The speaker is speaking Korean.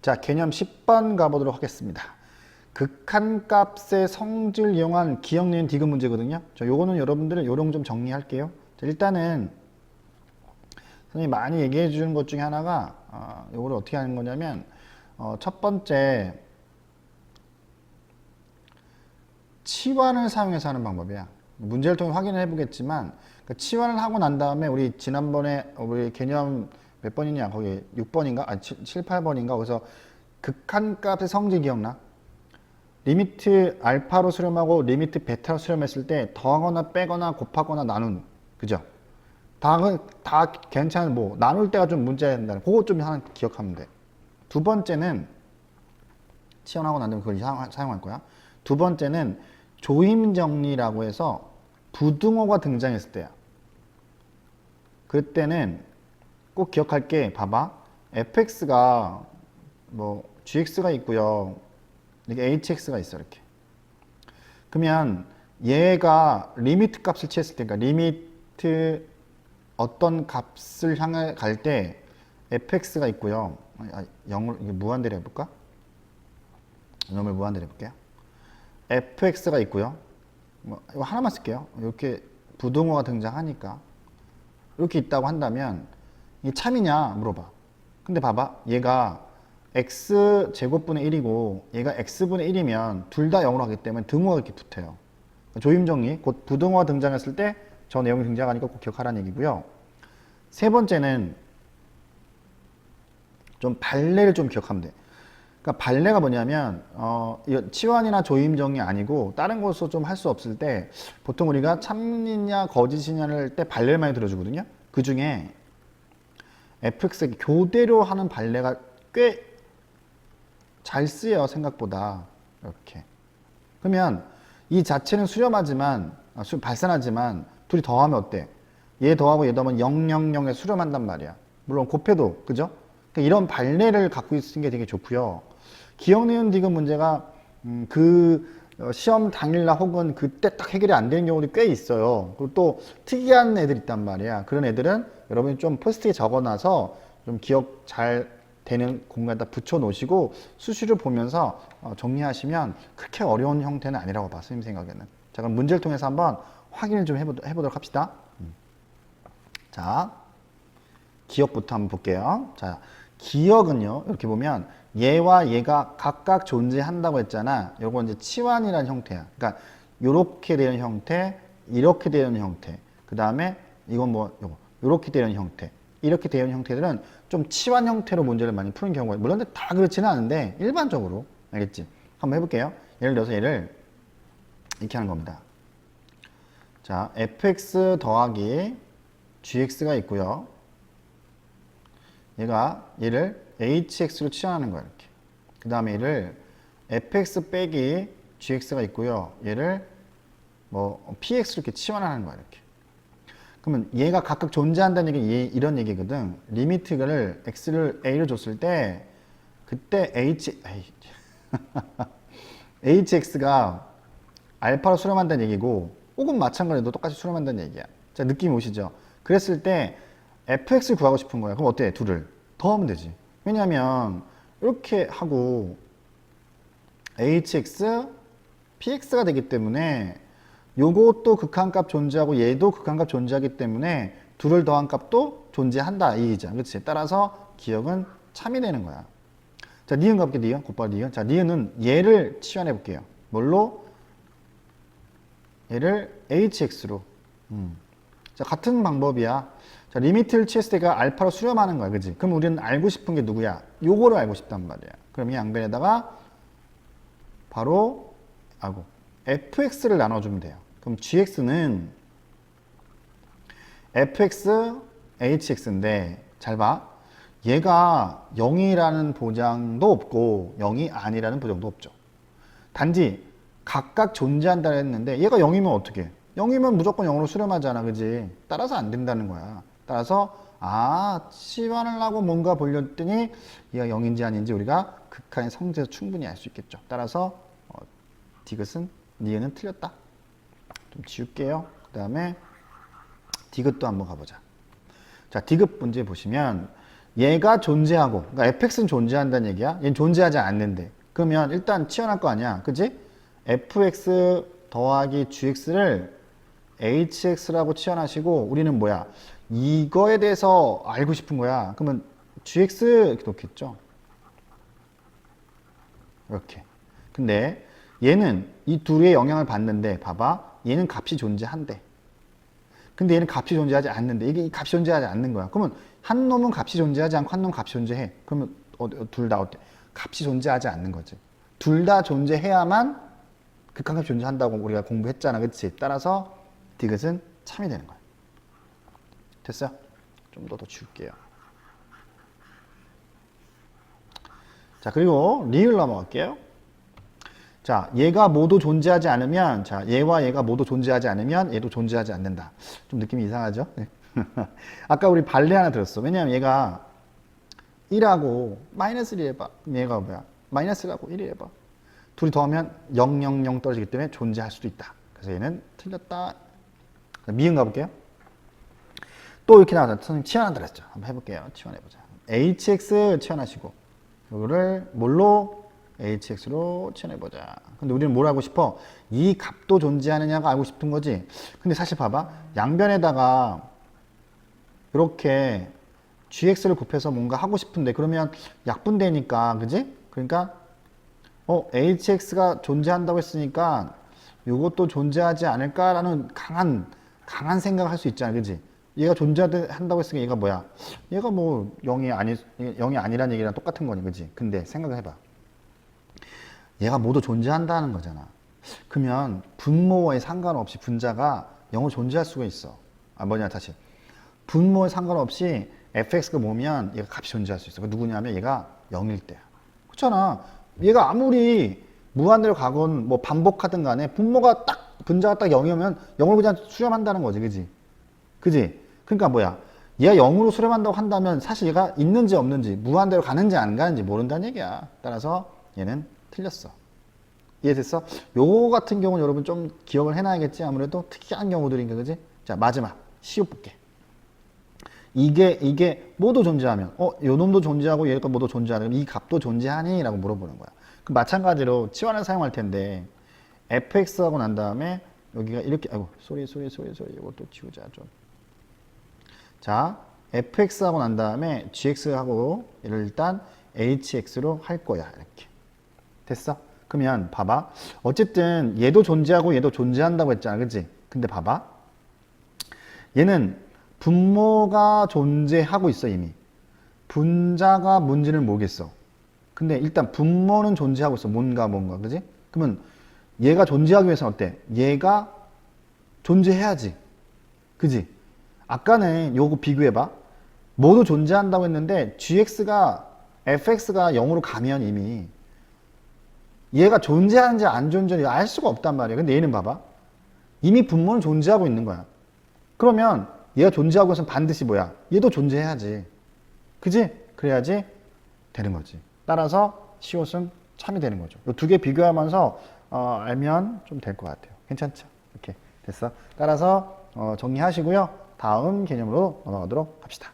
자, 개념 10번 가보도록 하겠습니다. 극한값의 성질 이용한 기억, 니은, 디귿 문제거든요. 자, 요거는 여러분들 요령 좀 정리할게요. 자, 일단은 선생님이 많이 얘기해 주는 것 중에 하나가 요거를 어떻게 하는 거냐면 첫 번째 치환을 사용해서 하는 방법이야. 문제를 통해 확인을 해보겠지만 그러니까 치환을 하고 난 다음에 우리 지난번에 우리 개념 몇 번이냐 거기 6번인가? 아 7, 8번인가? 거기서 극한값의 성질 기억나? 리미트 알파로 수렴하고 리미트 베타로 수렴했을 때 더하거나 빼거나 곱하거나 나눈 그죠? 다 괜찮은 뭐 나눌 때가 좀 문제가 된다. 그거 좀 하나 기억하면 돼. 두 번째는 치환하고 난 다음에 그걸 사용할 거야. 두 번째는 조임 정리라고 해서 부등호가 등장했을 때야. 그때는 꼭 기억할 게 봐봐. fx가 뭐 gx가 있고요. 이게 hx가 있어 이렇게. 그러면 얘가 리미트 값을 취했을 때, 그러니까 리미트 어떤 값을 향해 갈 때 fx가 있고요. 0을 이게 무한대로 해볼까? 0을 무한대로 해볼게요. fx가 있고요. 뭐 이거 하나만 쓸게요. 이렇게 부등호가 등장하니까 이렇게 있다고 한다면 이게 참이냐 물어봐. 근데 봐봐. 얘가 x 제곱분의 1이고 얘가 x분의 1이면 둘 다 0으로 하기 때문에 등호가 이렇게 붙어요. 조임 정리, 곧 부등호가 등장했을 때 저 내용이 등장하니까 꼭 기억하라는 얘기고요. 세 번째는 좀 발레를 좀 기억하면 돼. 그러니까 발레가 뭐냐면 치환이나 조임 정리 아니고 다른 것으로 좀 할 수 없을 때 보통 우리가 참이냐 거짓이냐를 할 때 발레를 많이 들어주거든요. 그 중에 fx 교대로 하는 발레가 꽤 잘 쓰여요 생각보다. 이렇게 그러면 이 자체는 수렴하지만 발산하지만 둘이 더하면 어때? 얘 더하고 얘 더하면 0, 0, 0에 수렴한단 말이야. 물론 곱해도 그죠? 그러니까 이런 발레를 갖고 있는 게 되게 좋고요. 기억, 니은, 디귿 문제가 시험 당일날 혹은 그때 딱 해결이 안 되는 경우도 꽤 있어요. 그리고 또 특이한 애들 있단 말이야. 그런 애들은 여러분이 좀 포스트에 적어놔서 좀 기억 잘 되는 공간에다 붙여 놓으시고 수시를 보면서 정리하시면 그렇게 어려운 형태는 아니라고 봐, 선생님 생각에는. 자, 그럼 문제를 통해서 한번 확인을 좀 해보도록 합시다. 자, 기억부터 한번 볼게요. 자, 기억은요, 이렇게 보면 얘와 얘가 각각 존재한다고 했잖아. 요거 이제 치환이라는 형태야. 그러니까 요렇게 되는 형태, 이렇게 되는 형태. 그 다음에 이건 뭐 요렇게 되는 형태. 이렇게 되는 형태들은 좀 치환 형태로 문제를 많이 푸는 경우가 물론 다 그렇지는 않은데 일반적으로 알겠지? 한번 해볼게요. 예를 들어서 얘를 이렇게 하는 겁니다. 자, fx 더하기 gx가 있고요. 얘를 hx로 치환하는 거야 이렇게. 그 다음에 얘를 fx 빼기 gx가 있고요. 얘를 뭐 px로 이렇게 치환하는 거야 이렇게. 그러면 얘가 각각 존재한다는 얘기 이런 얘기거든. 리미트를 x를 a를 줬을 때 그때 hx가 알파로 수렴한다는 얘기고 혹은 마찬가지로 똑같이 수렴한다는 얘기야. 자, 느낌 오시죠? 그랬을 때 fx를 구하고 싶은 거야. 그럼 어때? 둘을 더하면 되지. 왜냐하면 이렇게 하고 hx, px가 되기 때문에 요것도 극한값 존재하고 얘도 극한값 존재하기 때문에 둘을 더한 값도 존재한다 이 얘기죠. 그렇지? 따라서 기억은 참이 되는 거야. 자, 니은 가볼게. 니은 곧바로 니은. 자, 니은은 얘를 치환해 볼게요. 뭘로? 얘를 hx로. 자, 같은 방법이야. 자, 리미트를 취했을 때가 알파로 수렴하는 거야. 그지? 그럼 우리는 알고 싶은 게 누구야? 요거를 알고 싶단 말이야. 그럼 이 양변에다가 바로 fx를 나눠주면 돼요. 그럼 gx는 fx, hx인데 잘 봐. 얘가 0이라는 보장도 없고 0이 아니라는 보장도 없죠. 단지 각각 존재한다 했는데 얘가 0이면 어떻게? 0이면 무조건 0으로 수렴하잖아. 그지? 따라서 안 된다는 거야. 따라서 치환을 하고 뭔가 보려더니 얘가 0인지 아닌지 우리가 극한의 성질에서 충분히 알 수 있겠죠. 따라서 디귿은 니은은 틀렸다. 좀 지울게요. 그 다음에 디귿도 한번 가보자. 자, 디귿 문제 보시면 얘가 존재하고, 그러니까 fx는 존재한다는 얘기야. 얘는 존재하지 않는데. 그러면 일단 치환할 거 아니야. 그지? fx 더하기 gx를 hx라고 치환하시고, 우리는 뭐야? 이거에 대해서 알고 싶은 거야. 그러면 gx 이렇게 놓겠죠. 이렇게. 근데 얘는 이 둘의 영향을 받는데, 봐봐. 얘는 값이 존재한대. 근데 얘는 값이 존재하지 않는데, 이게 값이 존재하지 않는 거야. 그러면 한 놈은 값이 존재하지 않고 한 놈은 값이 존재해. 그러면 둘 다 어때? 값이 존재하지 않는 거지. 둘 다 존재해야만 극한값이 존재한다고 우리가 공부했잖아. 그치? 따라서 디귿은 참이 되는 거야. 됐어요? 좀 더 줄게요. 자, 그리고 리을 넘어갈게요. 자, 얘가 모두 존재하지 않으면, 자, 얘와 얘가 모두 존재하지 않으면 얘도 존재하지 않는다. 좀 느낌이 이상하죠? 네. 아까 우리 발레 하나 들었어. 왜냐면 얘가 1하고 마이너스 1 해봐. 얘가 뭐야? 마이너스라고 1 해봐. 둘이 더하면 0, 0, 0 떨어지기 때문에 존재할 수도 있다. 그래서 얘는 틀렸다. 미음 가볼게요. 또 이렇게 나와서 선생님 치환한다 그랬죠. 한번 해볼게요. 치환해보자. hx 치환하시고 이거를 뭘로? hx로 치환해보자. 근데 우리는 뭘 알고 싶어? 이 값도 존재하느냐가 알고 싶은 거지. 근데 사실 봐봐. 양변에다가 이렇게 gx를 곱해서 뭔가 하고 싶은데 그러면 약분되니까, 그지? 그러니까 hx가 존재한다고 했으니까 이것도 존재하지 않을까라는 강한 생각을 할 수 있잖아, 그지? 얘가 존재한다고 했으니까 얘가 뭐야? 얘가 뭐 0이 아니란 얘기랑 똑같은 거니, 그지? 근데 생각을 해봐. 얘가 모두 존재한다는 거잖아. 그러면 분모에 상관없이 분자가 0으로 존재할 수가 있어. 다시. 분모에 상관없이 fx가 뭐면 얘가 값이 존재할 수 있어. 그 누구냐면 얘가 0일 때야. 그렇잖아. 얘가 아무리 무한대로 가건 뭐 반복하든 간에 분모가 딱 분자가 딱 0이면 0을 그냥 수렴한다는 거지. 그지? 그지? 그러니까 뭐야? 얘가 0으로 수렴한다고 한다면 사실 얘가 있는지 없는지 무한대로 가는지 안 가는지 모른다는 얘기야. 따라서 얘는 틀렸어. 이해됐어? 요거 같은 경우는 여러분 좀 기억을 해놔야겠지. 아무래도 특이한 경우들인가, 그지? 자, 마지막 시옷 볼게. 이게 모두 존재하면 요 놈도 존재하고 얘가 모두 존재하는 이 값도 존재하니? 라고 물어보는 거야. 그럼 마찬가지로 치환을 사용할 텐데 fx 하고 난 다음에 여기가 이렇게 소리 이것도 지우자 좀. 자, fx 하고 난 다음에 gx 하고 얘를 일단 hx로 할 거야. 이렇게. 됐어? 그러면 봐봐. 어쨌든 얘도 존재하고 얘도 존재한다고 했잖아. 그치? 근데 봐봐. 얘는 분모가 존재하고 있어, 이미. 분자가 뭔지는 모르겠어. 근데 일단 분모는 존재하고 있어. 뭔가, 그지? 그러면 얘가 존재하기 위해서는 어때? 얘가 존재해야지. 그지? 아까는 요거 비교해봐. 모두 존재한다고 했는데 fx가 0으로 가면 이미 얘가 존재하는지 안 존재하는지 알 수가 없단 말이야. 근데 얘는 봐봐. 이미 분모는 존재하고 있는 거야. 그러면 얘가 존재하고 있으면 반드시 뭐야? 얘도 존재해야지. 그지? 그래야지 되는 거지. 따라서 시옷은 참이 되는 거죠. 이 두 개 비교하면서 알면 좀 될 것 같아요. 괜찮죠? 이렇게 됐어. 따라서 정리하시고요. 다음 개념으로 넘어가도록 합시다.